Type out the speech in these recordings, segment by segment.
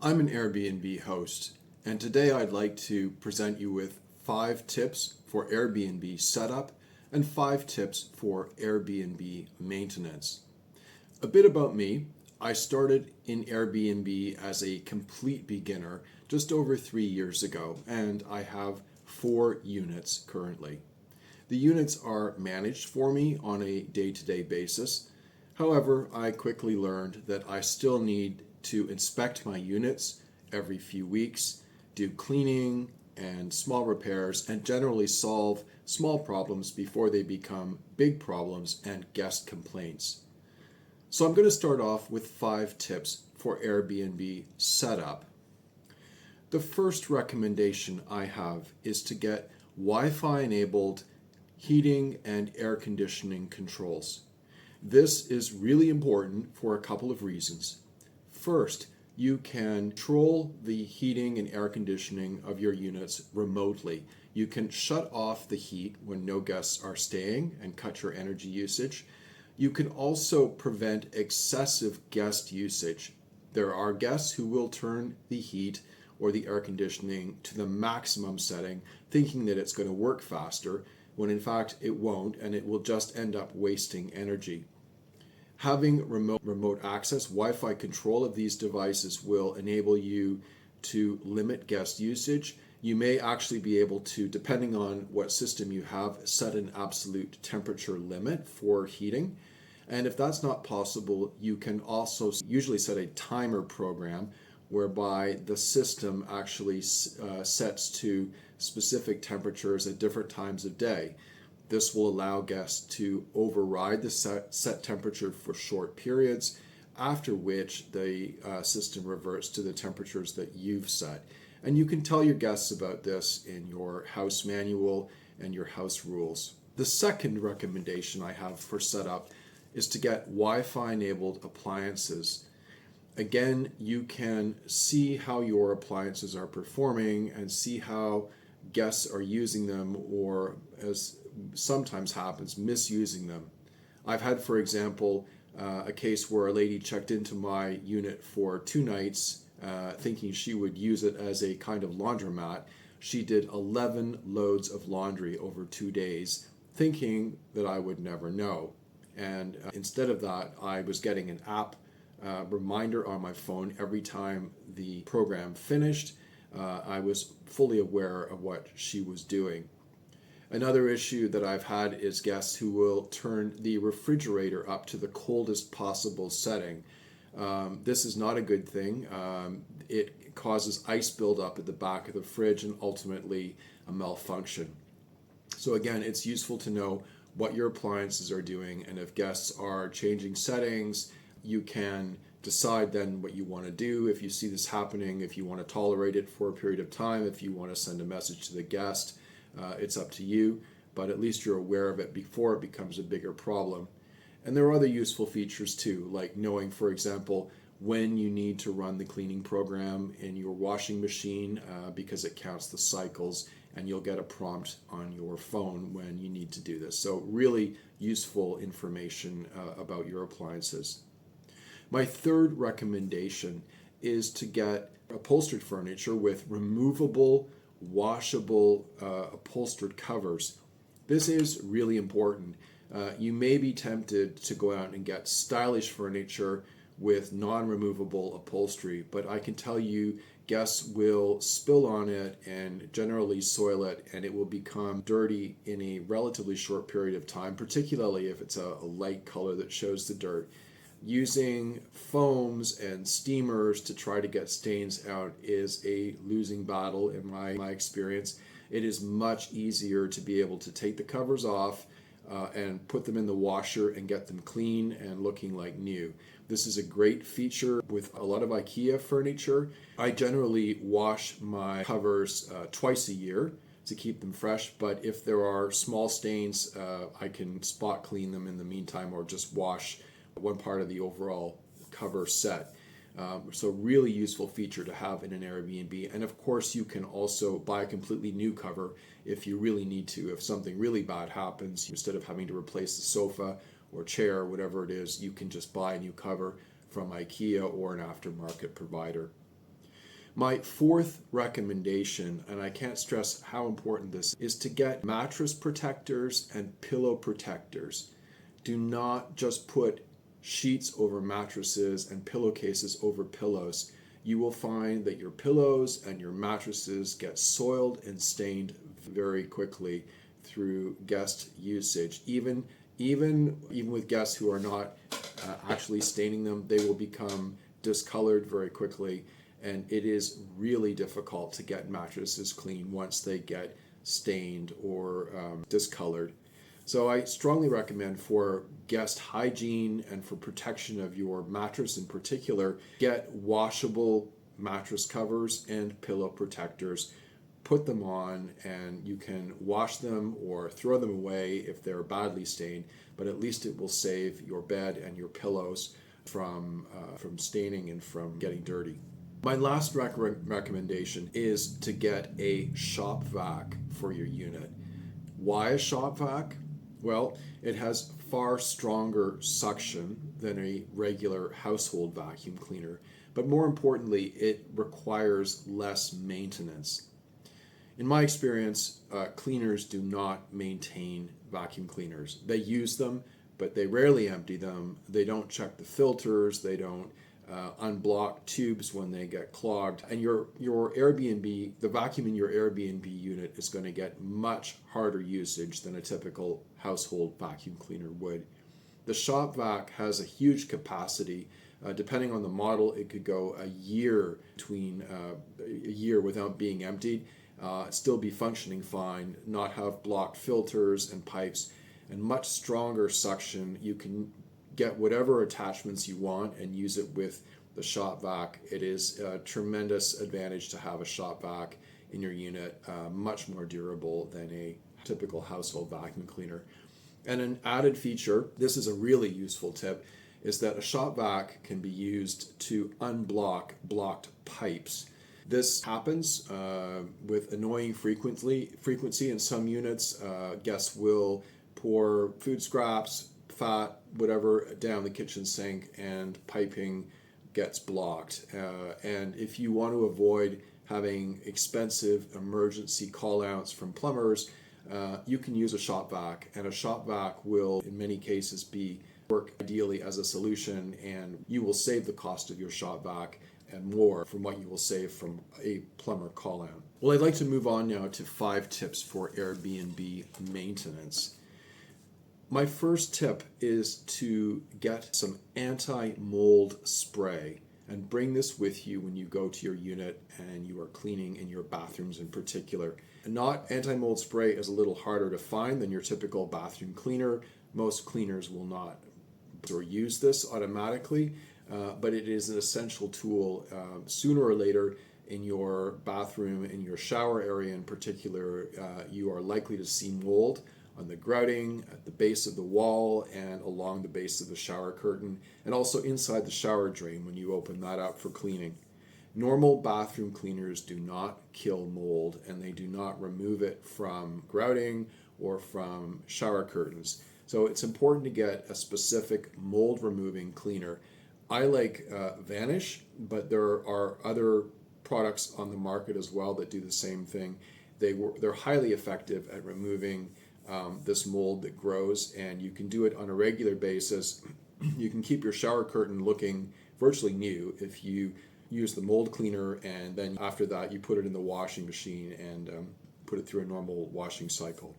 I'm an Airbnb host, and today I'd like to present you with 5 tips for Airbnb setup and 5 tips for Airbnb maintenance. A bit about me: I started in Airbnb as a complete beginner just over 3 years ago, and I have 4 units currently. The units are managed for me on a day-to-day basis. However, I quickly learned that I still need to inspect my units every few weeks, do cleaning and small repairs, and generally solve small problems before they become big problems and guest complaints. So I'm going to start off with 5 tips for Airbnb setup. The first recommendation I have is to get Wi-Fi-enabled heating and air conditioning controls. This is really important for a couple of reasons. First, you can control the heating and air conditioning of your units remotely. You can shut off the heat when no guests are staying and cut your energy usage. You can also prevent excessive guest usage. There are guests who will turn the heat or the air conditioning to the maximum setting, thinking that it's going to work faster, when in fact it won't, and it will just end up wasting energy. Having remote access, Wi-Fi control of these devices will enable you to limit guest usage. You may actually be able to, depending on what system you have, set an absolute temperature limit for heating. And if that's not possible, you can also usually set a timer program whereby the system actually sets to specific temperatures at different times of day. This will allow guests to override the set temperature for short periods, after which the system reverts to the temperatures that you've set. And you can tell your guests about this in your house manual and your house rules. The second recommendation I have for setup is to get Wi-Fi enabled appliances. Again, you can see how your appliances are performing and see how guests are using them, or as sometimes happens, misusing them. I've had, for example, a case where a lady checked into my unit for 2 nights thinking she would use it as a kind of laundromat. She did 11 loads of laundry over 2 days, thinking that I would never know. And instead of that, I was getting an app reminder on my phone every time the program finished. I was fully aware of what she was doing. Another issue that I've had is guests who will turn the refrigerator up to the coldest possible setting. This is not a good thing. It causes ice buildup at the back of the fridge and ultimately a malfunction. So again, it's useful to know what your appliances are doing, and if guests are changing settings, you can decide then what you want to do. If you see this happening, if you want to tolerate it for a period of time, if you want to send a message to the guest, it's up to you, but at least you're aware of it before it becomes a bigger problem. And there are other useful features too, like knowing, for example, when you need to run the cleaning program in your washing machine, because it counts the cycles, and you'll get a prompt on your phone when you need to do this. So really useful information about your appliances. My third recommendation is to get upholstered furniture with removable, washable upholstered covers. This is really important. You may be tempted to go out and get stylish furniture with non-removable upholstery, but I can tell you guests will spill on it and generally soil it, and it will become dirty in a relatively short period of time, particularly if it's a light color that shows the dirt. Using foams and steamers to try to get stains out is a losing battle in my experience. It is much easier to be able to take the covers off and put them in the washer and get them clean and looking like new. This is a great feature with a lot of IKEA furniture. I generally wash my covers twice a year to keep them fresh, but if there are small stains, I can spot clean them in the meantime, or just wash one part of the overall cover set. So really useful feature to have in an Airbnb. And of course, you can also buy a completely new cover if you really need to. If something really bad happens, instead of having to replace the sofa or chair, whatever it is, you can just buy a new cover from IKEA or an aftermarket provider. My fourth recommendation, and I can't stress how important this is to get mattress protectors and pillow protectors. Do not just put sheets over mattresses and pillowcases over pillows. You will find that your pillows and your mattresses get soiled and stained very quickly through guest usage. Even with guests who are not actually staining them, they will become discolored very quickly, and it is really difficult to get mattresses clean once they get stained or discolored. So I strongly recommend, for guest hygiene and for protection of your mattress in particular, get washable mattress covers and pillow protectors. Put them on, and you can wash them or throw them away if they're badly stained, but at least it will save your bed and your pillows from staining and from getting dirty. My last recommendation is to get a shop vac for your unit. Why a shop vac? Well, it has far stronger suction than a regular household vacuum cleaner, but more importantly, it requires less maintenance. In my experience, cleaners do not maintain vacuum cleaners. They use them, but they rarely empty them. They don't check the filters. They don't unblock tubes when they get clogged. And your Airbnb, the vacuum in your Airbnb unit is going to get much harder usage than a typical household vacuum cleaner would. The shop vac has a huge capacity. Depending on the model, it could go a year without being emptied. Still be functioning fine, not have blocked filters and pipes, and much stronger suction. You can get whatever attachments you want and use it with the shop vac. It is a tremendous advantage to have a shop vac in your unit, much more durable than a typical household vacuum cleaner. And an added feature, this is a really useful tip, is that a shop vac can be used to unblock blocked pipes. This happens with annoying frequency in some units. Guests will pour food scraps, fat, whatever, down the kitchen sink, and piping gets blocked. And if you want to avoid having expensive emergency call-outs from plumbers, you can use a shop vac, and a shop vac will in many cases work ideally as a solution, and you will save the cost of your shop vac and more from what you will save from a plumber call-out. Well, I'd like to move on now to 5 tips for Airbnb maintenance. My first tip is to get some anti-mold spray and bring this with you when you go to your unit and you are cleaning in your bathrooms in particular. Anti-mold spray is a little harder to find than your typical bathroom cleaner. Most cleaners will not or use this automatically, but it is an essential tool. Sooner or later in your bathroom, in your shower area in particular, you are likely to see mold on the grouting, at the base of the wall, and along the base of the shower curtain, and also inside the shower drain when you open that up for cleaning. Normal bathroom cleaners do not kill mold, and they do not remove it from grouting or from shower curtains. So it's important to get a specific mold removing cleaner. I like Vanish, but there are other products on the market as well that do the same thing. They're highly effective at removing this mold that grows, and you can do it on a regular basis. You can keep your shower curtain looking virtually new if you use the mold cleaner, and then after that you put it in the washing machine and put it through a normal washing cycle.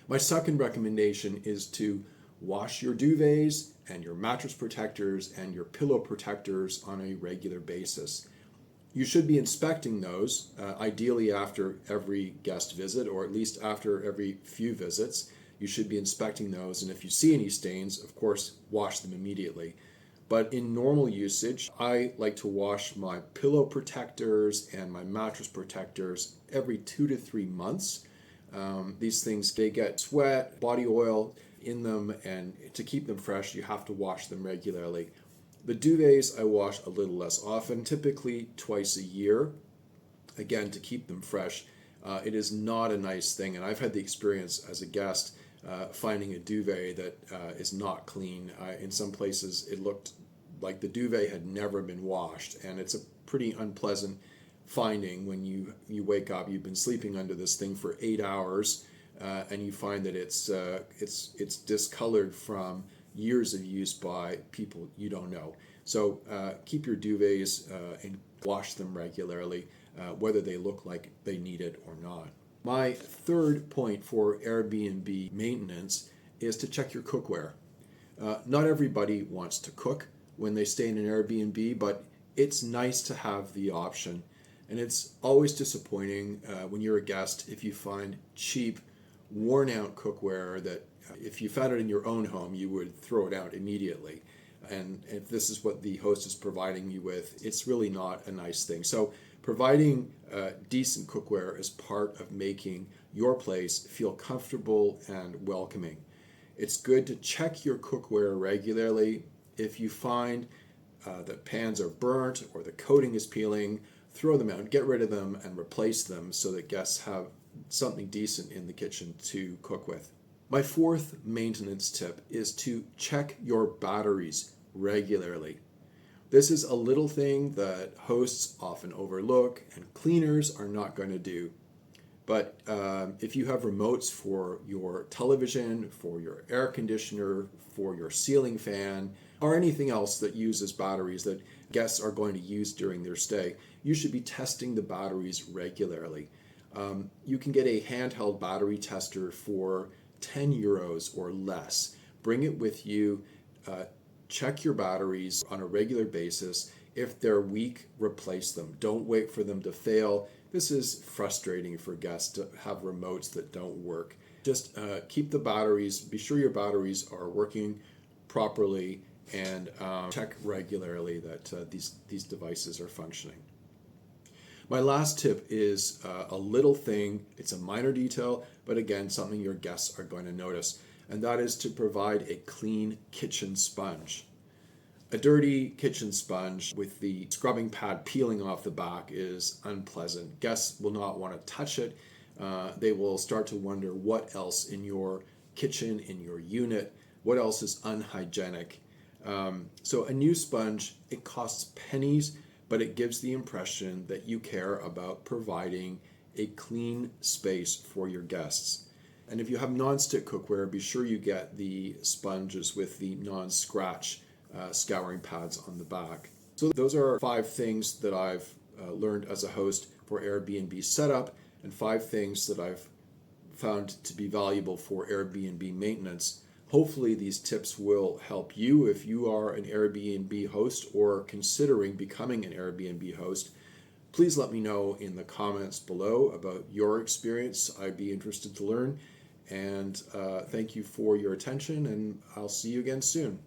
My second recommendation is to wash your duvets and your mattress protectors and your pillow protectors on a regular basis. You should be inspecting those, ideally after every guest visit, or at least after every few visits. You should be inspecting those, and if you see any stains, of course, wash them immediately. But in normal usage, I like to wash my pillow protectors and my mattress protectors every 2 to 3 months. These things, they get sweat, body oil in them, and to keep them fresh, you have to wash them regularly. The duvets I wash a little less often, typically twice a year, again, to keep them fresh. It is not a nice thing, and I've had the experience as a guest finding a duvet that is not clean. In some places, it looked like the duvet had never been washed, and it's a pretty unpleasant finding when you wake up. You've been sleeping under this thing for 8 hours, and you find that it's discolored from years of use by people you don't know. So keep your duvets and wash them regularly, whether they look like they need it or not. My third point for Airbnb maintenance is to check your cookware. Not everybody wants to cook when they stay in an Airbnb, but it's nice to have the option. And it's always disappointing when you're a guest if you find cheap, worn out cookware that if you found it in your own home, you would throw it out immediately. And if this is what the host is providing you with, it's really not a nice thing. So providing decent cookware is part of making your place feel comfortable and welcoming. It's good to check your cookware regularly. If you find that pans are burnt or the coating is peeling, throw them out, get rid of them, and replace them so that guests have something decent in the kitchen to cook with. My fourth maintenance tip is to check your batteries regularly. This is a little thing that hosts often overlook and cleaners are not going to do. But if you have remotes for your television, for your air conditioner, for your ceiling fan, or anything else that uses batteries that guests are going to use during their stay, you should be testing the batteries regularly. You can get a handheld battery tester for 10 euros or less. Bring it with you. Check your batteries on a regular basis. If they're weak, replace them. Don't wait for them to fail. This is frustrating for guests to have remotes that don't work. Just keep the batteries, be sure your batteries are working properly, and check regularly that these devices are functioning. My last tip is a little thing. It's a minor detail, but again, something your guests are going to notice, and that is to provide a clean kitchen sponge. A dirty kitchen sponge with the scrubbing pad peeling off the back is unpleasant. Guests will not want to touch it. They will start to wonder what else in your kitchen, in your unit, what else is unhygienic. So a new sponge, it costs pennies, but it gives the impression that you care about providing a clean space for your guests. And if you have non-stick cookware, be sure you get the sponges with the non-scratch scouring pads on the back. So those are 5 things that I've learned as a host for Airbnb setup, and 5 things that I've found to be valuable for Airbnb maintenance. Hopefully these tips will help you if you are an Airbnb host or considering becoming an Airbnb host. Please let me know in the comments below about your experience. I'd be interested to learn. And thank you for your attention, and I'll see you again soon.